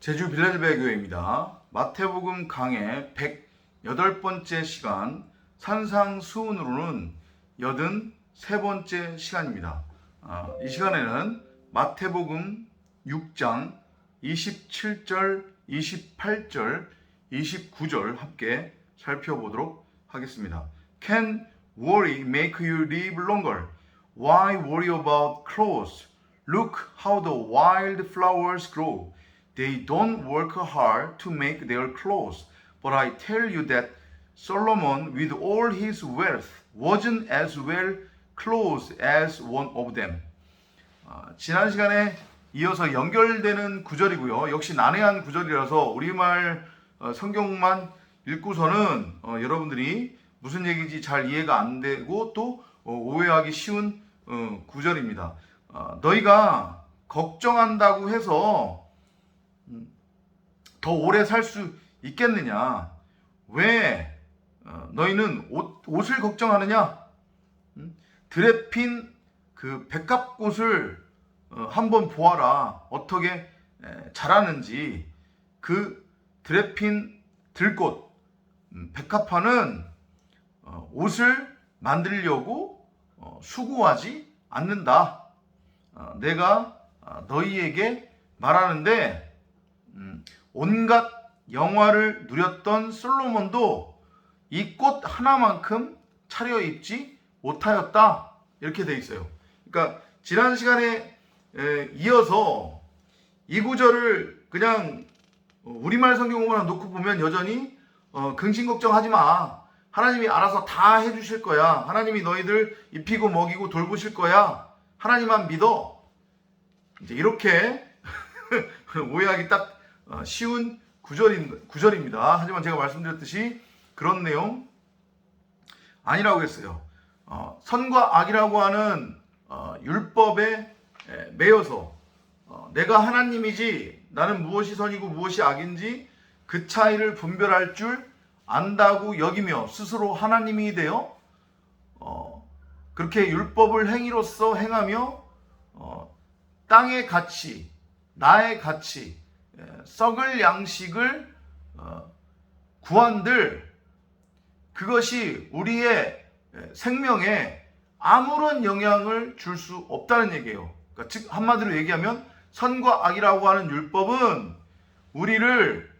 제주 빌라델비아 교회입니다. 마태복음 강해 108번째 시간 산상수훈으로는 83번째 시간입니다. 이 시간에는 마태복음 6장 27절, 28절, 29절 함께 살펴보도록 하겠습니다. Can worry make you live longer? Why worry about clothes? Look how the wild flowers grow. They don't work hard to make their clothes. But I tell you that Solomon, with all his wealth, wasn't as well clothed as one of them. 지난 시간에 이어서 연결되는 구절이고요. 역시 난해한 구절이라서 우리말 성경만 읽고서는 여러분들이 무슨 얘기인지 잘 이해가 안 되고 또 오해하기 쉬운 구절입니다. 너희가 걱정한다고 해서 더 오래 살 수 있겠느냐? 왜 너희는 옷을 걱정하느냐? 들에 핀 그 백합꽃을 한번 보아라. 어떻게 자라는지. 그 들에 핀 들꽃 백합화는 옷을 만들려고 수고하지 않는다. 내가 너희에게 말하는데 온갖 영화를 누렸던 솔로몬도 이 꽃 하나만큼 차려입지 못하였다. 이렇게 돼 있어요. 그러니까 지난 시간에 이어서 이 구절을 그냥 우리말 성경으로만 놓고 보면 여전히 근심 걱정하지 마. 하나님이 알아서 다 해주실 거야. 하나님이 너희들 입히고 먹이고 돌보실 거야. 하나님만 믿어. 이제 이렇게 오해하기 딱 쉬운 구절입니다. 하지만 제가 말씀드렸듯이 그런 내용 아니라고 했어요. 선과 악이라고 하는 율법에 매여서 내가 하나님이지 나는 무엇이 선이고 무엇이 악인지 그 차이를 분별할 줄 안다고 여기며 스스로 하나님이 되어 그렇게 율법을 행위로서 행하며 땅의 가치, 나의 가치, 썩을 양식을 구한들 그것이 우리의 생명에 아무런 영향을 줄 수 없다는 얘기예요. 그러니까 즉 한마디로 얘기하면 선과 악이라고 하는 율법은 우리를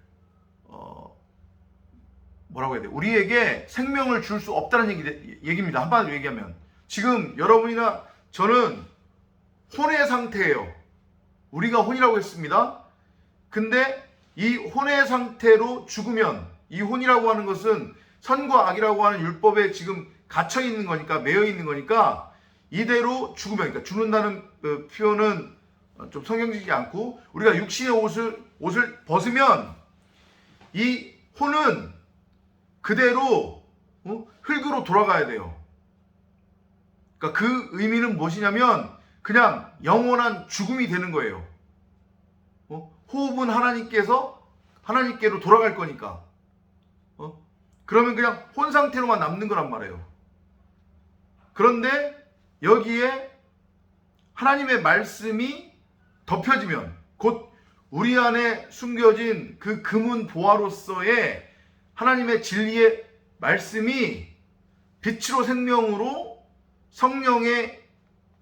뭐라고 해야 돼? 우리에게 생명을 줄 수 없다는 얘기입니다. 한마디로 얘기하면 지금 여러분이나 저는 혼의 상태예요. 우리가 혼이라고 했습니다. 근데 이 혼의 상태로 죽으면 이 혼이라고 하는 것은 선과 악이라고 하는 율법에 지금 갇혀 있는 거니까 매여 있는 거니까 이대로 죽으면 그러니까 죽는다는 표현은 좀 성경적이지 않고 우리가 육신의 옷을 벗으면 이 혼은 그대로 흙으로 돌아가야 돼요. 그러니까 그 의미는 무엇이냐면 그냥 영원한 죽음이 되는 거예요. 호흡은 하나님께로 돌아갈 거니까. 그러면 그냥 혼 상태로만 남는 거란 말이에요. 그런데 여기에 하나님의 말씀이 덮여지면 곧 우리 안에 숨겨진 그 금은 보화로서의 하나님의 진리의 말씀이 빛으로 생명으로 성령의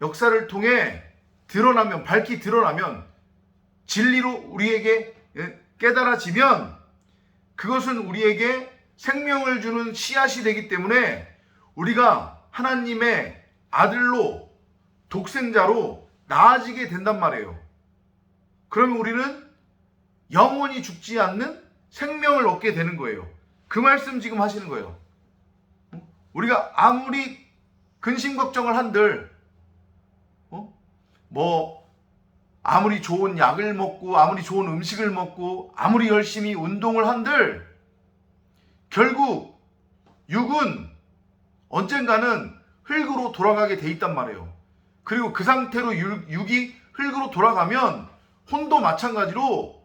역사를 통해 드러나면 밝히 드러나면 진리로 우리에게 깨달아지면 그것은 우리에게 생명을 주는 씨앗이 되기 때문에 우리가 하나님의 아들로 독생자로 나아지게 된단 말이에요. 그러면 우리는 영원히 죽지 않는 생명을 얻게 되는 거예요. 그 말씀 지금 하시는 거예요. 우리가 아무리 근심 걱정을 한들 아무리 좋은 약을 먹고 아무리 좋은 음식을 먹고 아무리 열심히 운동을 한들 결국 육은 언젠가는 흙으로 돌아가게 돼 있단 말이에요. 그리고 그 상태로 육이 흙으로 돌아가면 혼도 마찬가지로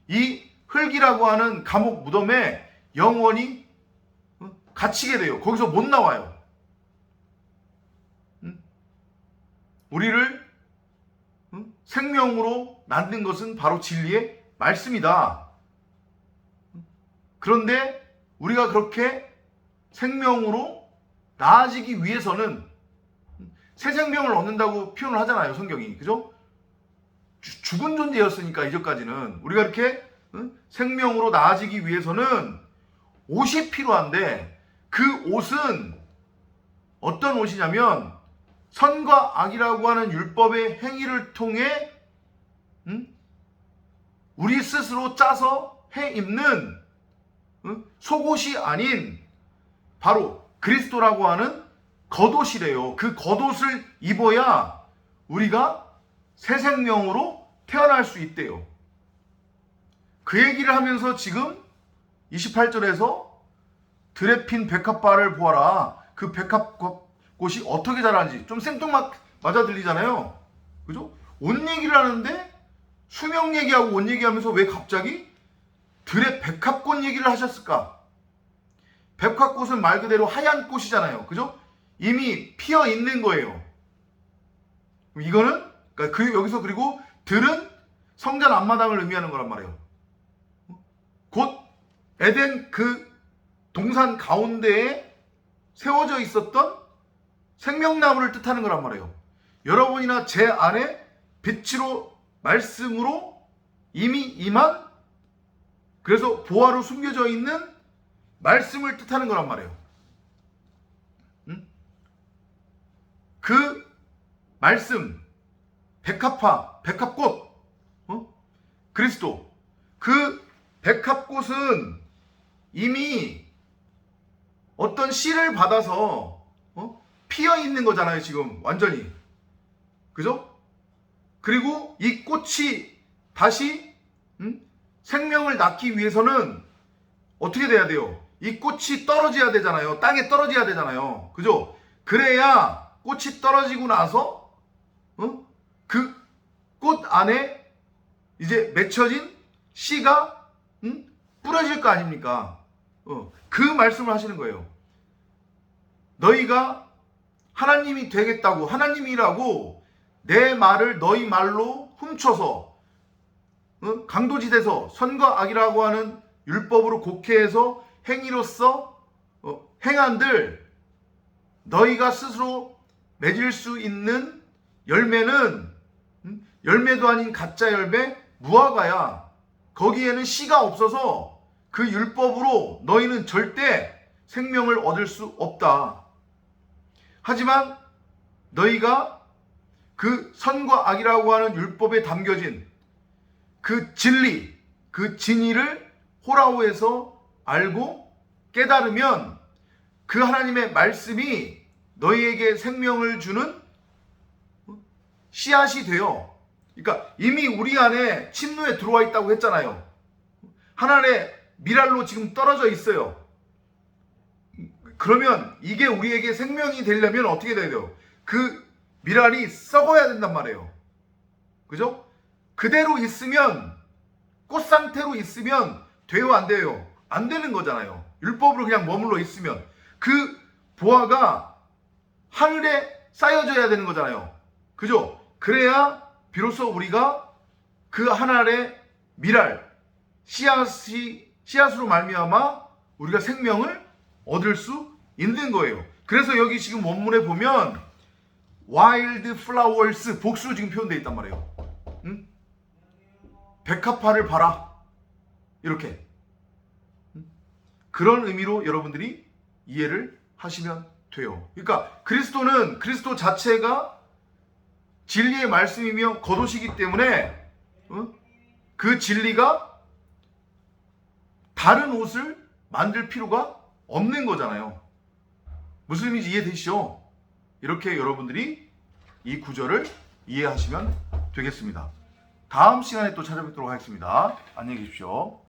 이 흙이라고 하는 감옥 무덤에 영원히 갇히게 돼요. 거기서 못 나와요. 우리를 생명으로 만든 것은 바로 진리의 말씀이다. 그런데 우리가 그렇게 생명으로 나아지기 위해서는 새 생명을 얻는다고 표현을 하잖아요, 성경이. 그죠? 죽은 존재였으니까 이전까지는 우리가 이렇게 생명으로 나아지기 위해서는 옷이 필요한데, 그 옷은 어떤 옷이냐면 선과 악이라고 하는 율법의 행위를 통해 우리 스스로 짜서 해 입는 속옷이 아닌 바로 그리스도라고 하는 겉옷이래요. 그 겉옷을 입어야 우리가 새 생명으로 태어날 수 있대요. 그 얘기를 하면서 지금 28절에서 들에 핀 백합과를 보아라. 그 백합꽃이 어떻게 자라는지 좀 생뚱맞아 들리잖아요. 그죠? 옷 얘기를 하는데 수명 얘기하고 옷 얘기하면서 왜 갑자기 들에 백합꽃 얘기를 하셨을까? 백합꽃은 말 그대로 하얀 꽃이잖아요. 그죠? 이미 피어 있는 거예요. 이거는 그러니까 여기서 그리고 들은 성전 앞마당을 의미하는 거란 말이에요. 곧 에덴 그 동산 가운데에 세워져 있었던 생명나무를 뜻하는 거란 말이에요. 여러분이나 제 안에 빛으로 말씀으로 이미 임한, 그래서 보화로 숨겨져 있는 말씀을 뜻하는 거란 말이에요. 그 말씀, 백합화, 백합꽃, 그리스도. 그 백합꽃은 이미 어떤 씨를 받아서 피어 있는 거잖아요, 지금 완전히. 그죠? 그리고 이 꽃이 다시 생명을 낳기 위해서는 어떻게 돼야 돼요? 이 꽃이 떨어져야 되잖아요. 땅에 떨어져야 되잖아요. 그죠? 그래야 꽃이 떨어지고 나서 그 꽃 안에 이제 맺혀진 씨가 뿌려질 거 아닙니까? 그 말씀을 하시는 거예요. 너희가 하나님이 되겠다고, 하나님이라고 내 말을 너희 말로 훔쳐서 강도짓에서 선과 악이라고 하는 율법으로 곡해해서 행위로서 행한들 너희가 스스로 맺을 수 있는 열매는 열매도 아닌 가짜 열매 무화과야. 거기에는 씨가 없어서 그 율법으로 너희는 절대 생명을 얻을 수 없다. 하지만 너희가 그 선과 악이라고 하는 율법에 담겨진 그 진리, 그 진리를 호라오에서 알고 깨달으면 그 하나님의 말씀이 너희에게 생명을 주는 씨앗이 되어, 그러니까 이미 우리 안에 침노에 들어와 있다고 했잖아요. 하나님의 미랄로 지금 떨어져 있어요. 그러면 이게 우리에게 생명이 되려면 어떻게 돼야 돼요? 그 미랄이 썩어야 된단 말이에요. 그죠? 그대로 있으면, 꽃 상태로 있으면 돼요, 안 돼요? 안 되는 거잖아요. 율법으로 그냥 머물러 있으면. 그 보화가 하늘에 쌓여져야 되는 거잖아요. 그죠? 그래야 비로소 우리가 그 하나의 미랄, 씨앗으로 말미암아 우리가 생명을 얻을 수 있는 거예요. 그래서 여기 지금 원문에 보면 wild flowers, 복수로 지금 표현되어 있단 말이에요. 백합화를 봐라, 이렇게. 그런 의미로 여러분들이 이해를 하시면 돼요. 그러니까 그리스도는, 그리스도 자체가 진리의 말씀이며 겉옷이기 때문에 그 진리가 다른 옷을 만들 필요가 없는 거잖아요. 무슨 의미인지 이해되시죠? 이렇게 여러분들이 이 구절을 이해하시면 되겠습니다. 다음 시간에 또 찾아뵙도록 하겠습니다. 안녕히 계십시오.